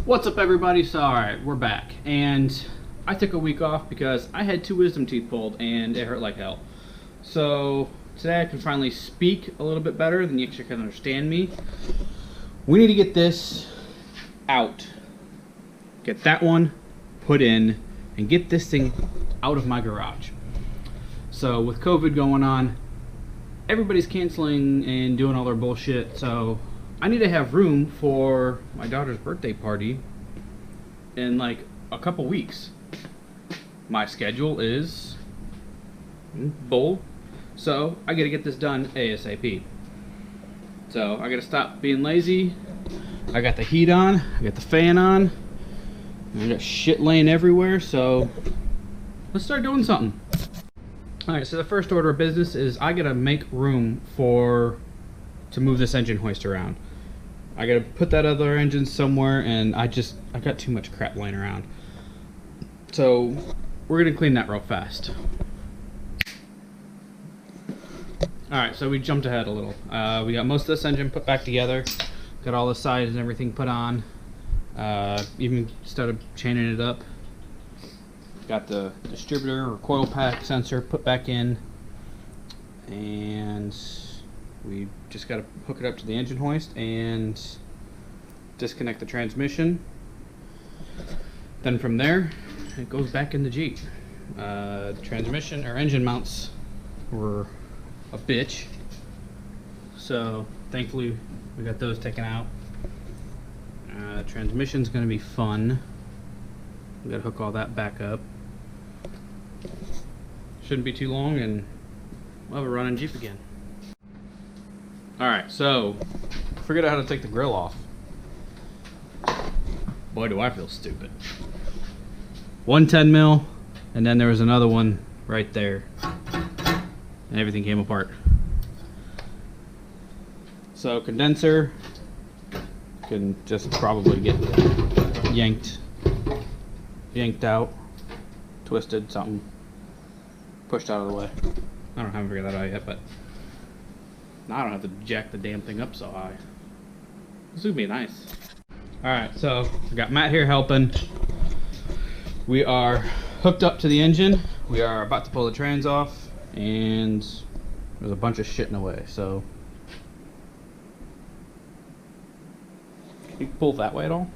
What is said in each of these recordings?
What's up, everybody? So, alright, we're back. And I took a week off because I had 2 wisdom teeth pulled and it hurt like hell. So, today I can finally speak a little bit better than you actually can understand me. We need to get this out. Get that one put in and get this thing out of my garage. So, with COVID going on, everybody's canceling and doing all their bullshit, so I need to have room for my daughter's birthday party in like a couple weeks. My schedule is full, so I gotta get this done ASAP. So I gotta stop being lazy. I got the heat on, I got the fan on, I got shit laying everywhere, so let's start doing something. Alright, so the first order of business is I gotta make room to move this engine hoist around. I gotta put that other engine somewhere, and I got too much crap laying around. So we're gonna clean that real fast. Alright, so we jumped ahead a little. We got most of this engine put back together, got all the sides and everything put on, even started chaining it up. Got the distributor or coil pack sensor put back in, and we just got to hook it up to the engine hoist and disconnect the transmission. Then from there, it goes back in the Jeep. The transmission or engine mounts were a bitch, so thankfully we got those taken out. Transmission's going to be fun. We got to hook all that back up. Shouldn't be too long and we'll have a running Jeep again. Alright, so figured out how to take the grill off. Boy, do I feel stupid. 110 mil, and then there was another one right there, and everything came apart. So condenser can just probably get yanked out, twisted, something pushed out of the way. I haven't figured that out yet, but now I don't have to jack the damn thing up so high. This would be nice. Alright, so I got Matt here helping. We are hooked up to the engine. We are about to pull the trans off, and there's a bunch of shit in the way, so can you pull that way at all?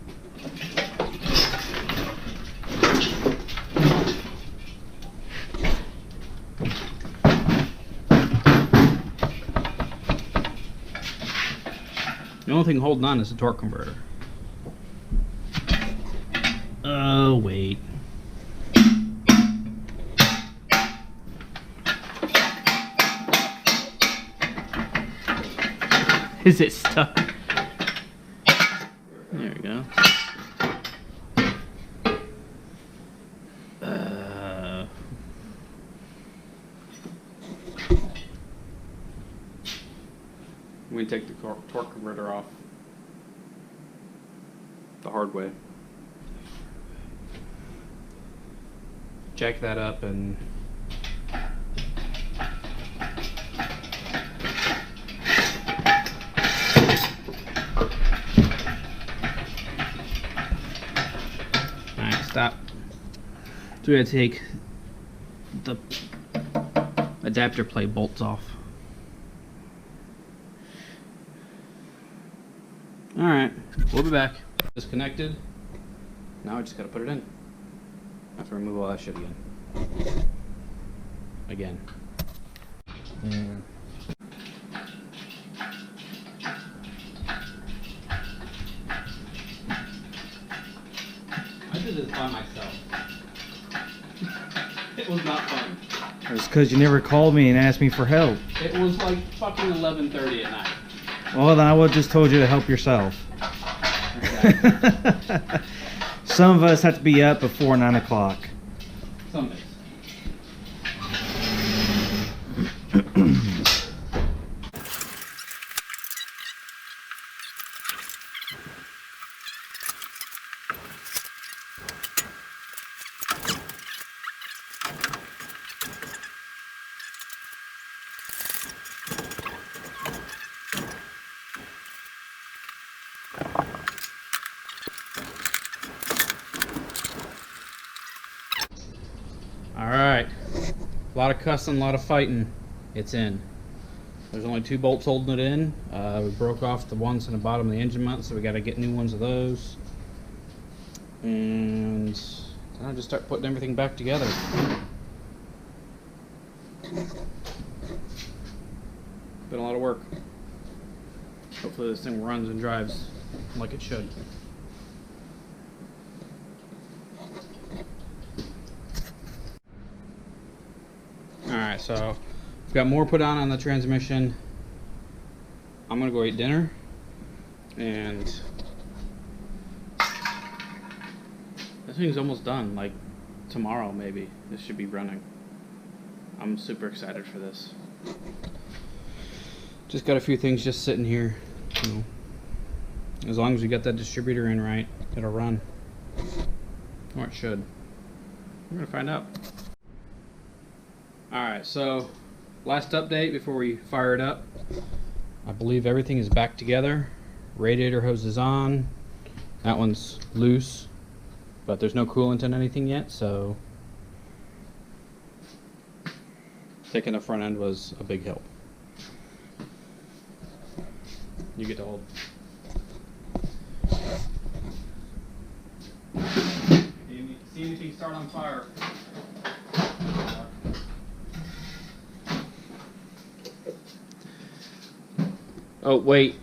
The only thing holding on is the torque converter. Oh, wait. Is it stuck? There we go. I'm going to take the torque converter off the hard way. Jack that up and alright, stop. So we gotta take the adapter plate bolts off. Alright, we'll be back. Disconnected. Now I just gotta put it in. I have to remove all that shit again. I did this by myself. It was not fun. It was because you never called me and asked me for help. It was like fucking 11:30 at night. Well, then I would have just told you to help yourself. Exactly. Some of us have to be up before 9 o'clock. Some days. A lot of cussing, a lot of fighting. It's in. There's only 2 bolts holding it in. We broke off the ones in the bottom of the engine mount, so we got to get new ones of those. And then I just start putting everything back together. Been a lot of work. Hopefully this thing runs and drives like it should. Alright, so I've got more put on the transmission. I'm gonna go eat dinner, and this thing's almost done. Like tomorrow maybe this should be running. I'm super excited for this. Just got a few things just sitting here, you know. As long as we got that distributor in right, it'll run. Or it should. We're gonna find out. Alright, so last update before we fire it up. I believe everything is back together. Radiator hose is on. That one's loose, but there's no coolant in anything yet, so taking the front end was a big help. You get to hold. See anything start on fire? Oh, wait.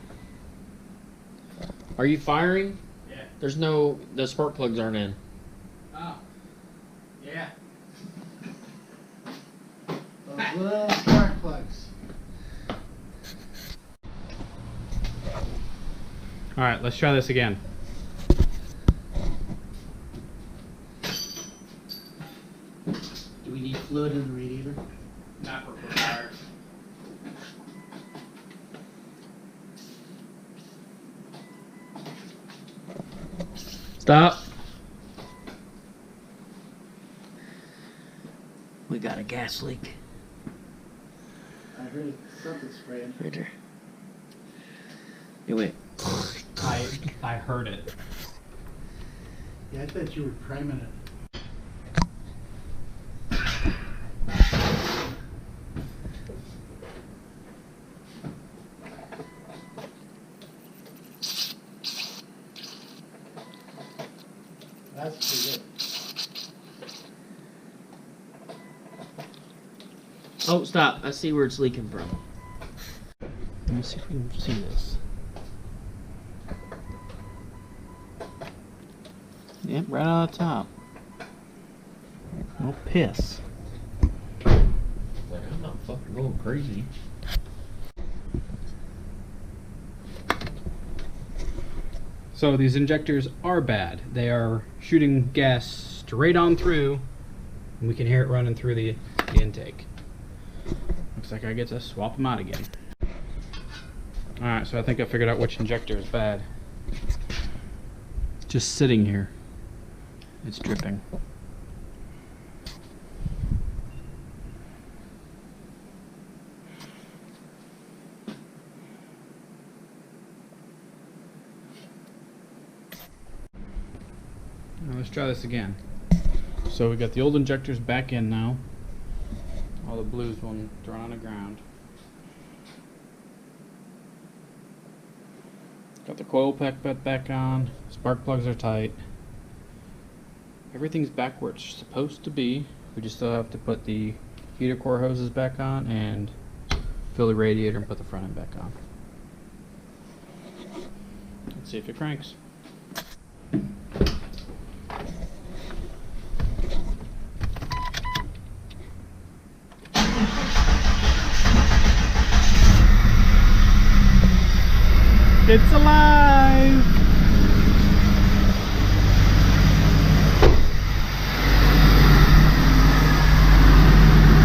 Are you firing? Yeah. There's no... The spark plugs aren't in. Oh. Yeah. Those little spark plugs. Alright, let's try this again. Do we need fluid in the radiator? Not for fire. Stop. We got a gas leak. I heard something spraying. Right there. Hey, wait. I heard it. Yeah, I thought you were priming it. That's pretty good. Oh, stop. I see where it's leaking from. Let me see if we can see this. Yep, right on the top. No piss. Like, I'm not fucking going crazy. So these injectors are bad. They are shooting gas straight on through, and we can hear it running through the intake. Looks like I get to swap them out again. Alright, so I think I figured out which injector is bad. Just sitting here. It's dripping. Now let's try this again. So we got the old injectors back in now. All the blues one thrown on the ground. Got the coil pack back on. Spark plugs are tight. Everything's back where it's supposed to be. We just still have to put the heater core hoses back on and fill the radiator and put the front end back on. Let's see if it cranks. It's alive!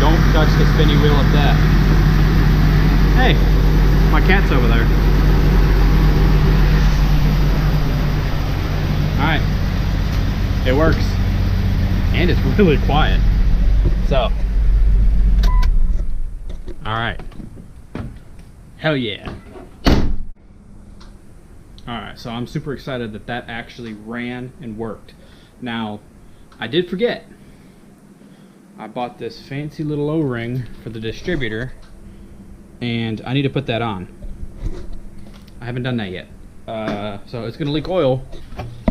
Don't touch the spinny wheel of death. Hey, my cat's over there. Alright. It works. And it's really quiet. So. Alright. Hell yeah. Alright, so I'm super excited that that actually ran and worked. Now, I did forget. I bought this fancy little O-ring for the distributor, and I need to put that on. I haven't done that yet. So it's gonna leak oil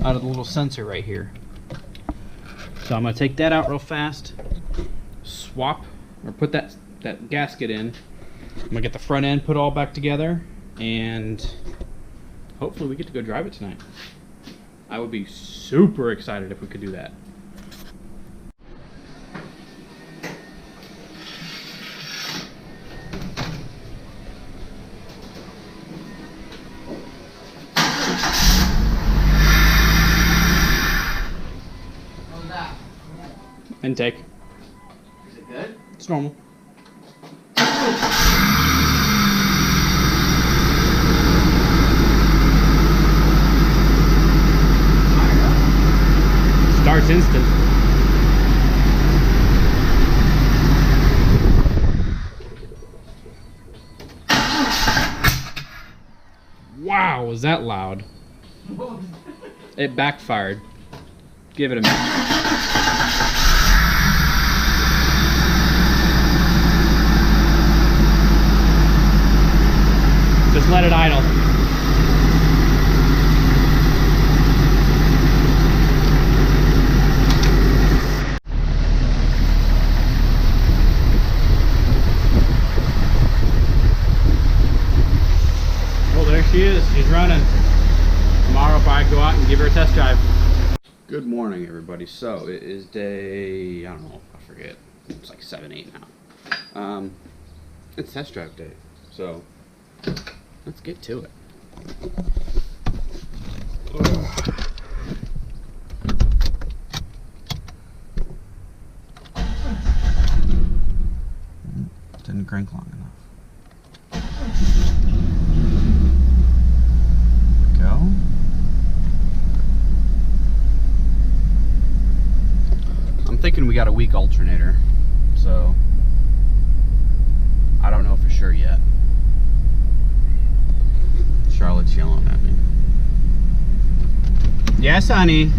out of the little sensor right here. So I'm gonna take that out real fast, swap, or put that gasket in. I'm gonna get the front end put all back together, and hopefully we get to go drive it tonight. I would be super excited if we could do that. How's that? Intake. Is it good? It's normal. Starts instant. Wow, was that loud? It backfired. Give it a minute. Just let it idle. Oh, there she is. She's running. Tomorrow, if I go out and give her a test drive. Good morning, everybody. So it is day, I don't know, I forget. It's like 7, 8 now. It's test drive day. So let's get to it. Didn't crank long enough. There we go. I'm thinking we got a weak alternator, so I don't know for sure yet. Charlotte's yelling at me. Yes, honey.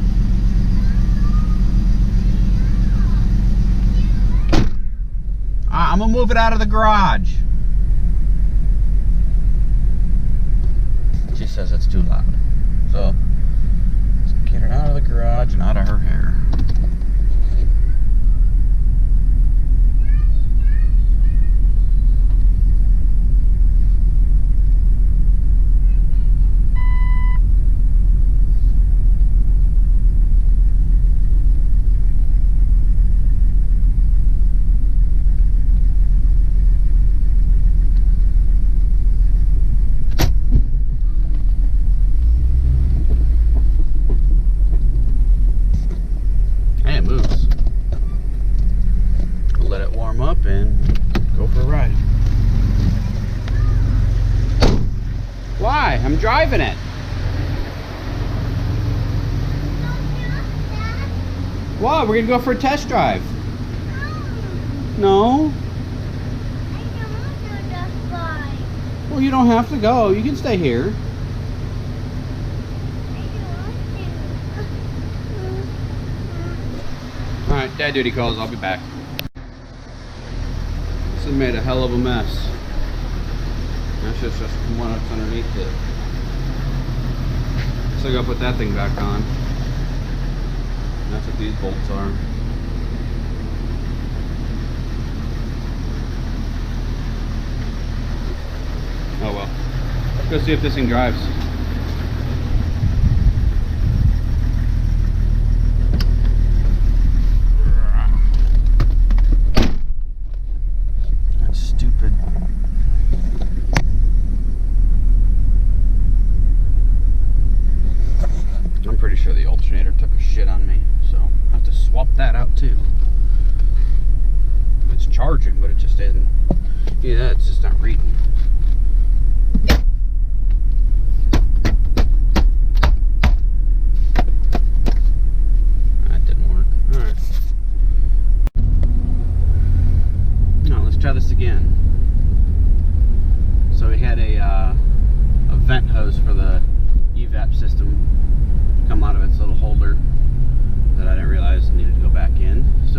I'm gonna move it out of the garage. She says it's too loud. So let's get it out of the garage and out of her hair. Up and go for a ride. Why? I'm driving it. Why? We're gonna go for a test drive. No. Well, you don't have to go. You can stay here. All right, dad duty calls. I'll be back. This made a hell of a mess. That's just one that's underneath it. So I gotta put that thing back on. That's what these bolts are. Oh well. Let's go see if this thing drives. The alternator took a shit on me, so I have to swap that out too. It's charging, but it just isn't. Yeah, it's just not reading. That didn't work. All right. Now let's try this again. So we had a vent hose for the evap system come out of its little holder that I didn't realize needed to go back in. So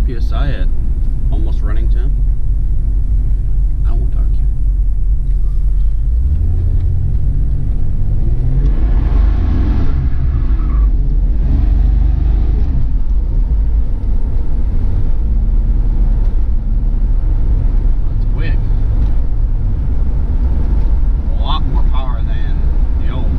PSI at almost running temp. I won't argue. It's quick. A lot more power than the old.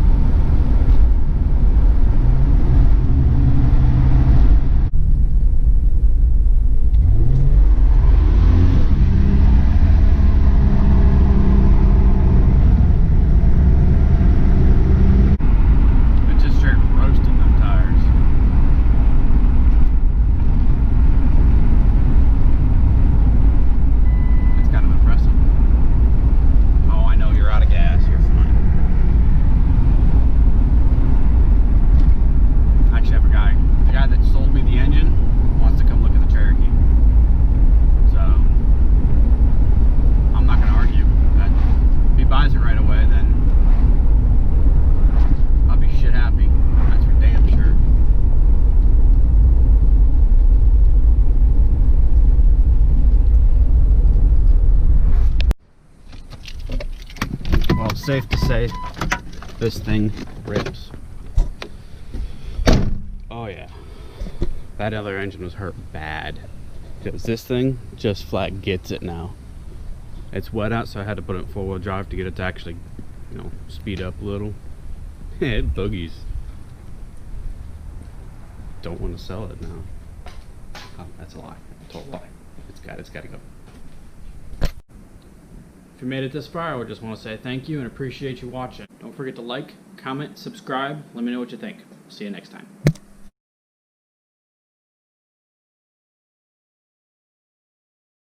Safe to say, this thing rips. Oh yeah, that other engine was hurt bad, because this thing just flat gets it now. It's wet out, so I had to put it in 4-wheel drive to get it to actually, you know, speed up a little. It boogies. Don't want to sell it now. Oh, that's a lie. Total lie. It's got to go. If you made it this far, I would just want to say thank you and appreciate you watching. Don't forget to like, comment, subscribe. Let me know what you think. See you next time.